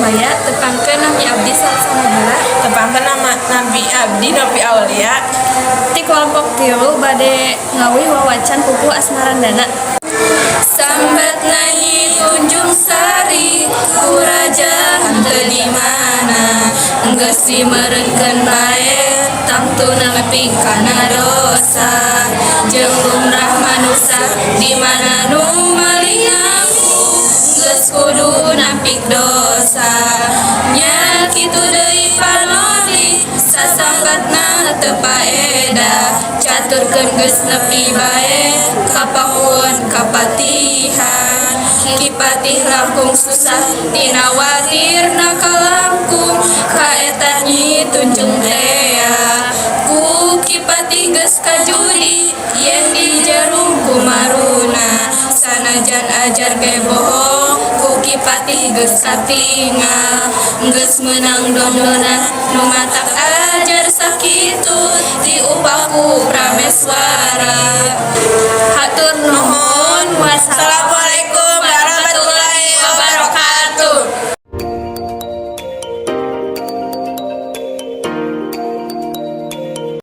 Surabaya tepangkeun Nabi Abdi Salsana Heula tepangkeun nama Nabi Abdi Nabi Aulia ti kelompok 3 bade ngawih wawacan pupuh asmarandana. sambat nyanyi Tunjung Sari ku raja henteu di mana geus dimeureunkeun bae tangtu nepi kana dosa jeung lumrah manusia di mana nu maling ngaku geus kudu napik dosa nya kitu deui panoli sasangbatna teu paedah caturkeun geus nepi bae kapakuan kapatihan kipatih langkung susah tina watirna kalangkung kaeta nyi Tunjung Dea ku kipatih geus kajudi yen di jarum kumaruna sanajan ajar ge bohong ku kipatih geus katingal geus meunang dongdona nu matak ajar sakitu di upaku prameswara hatur nuhun.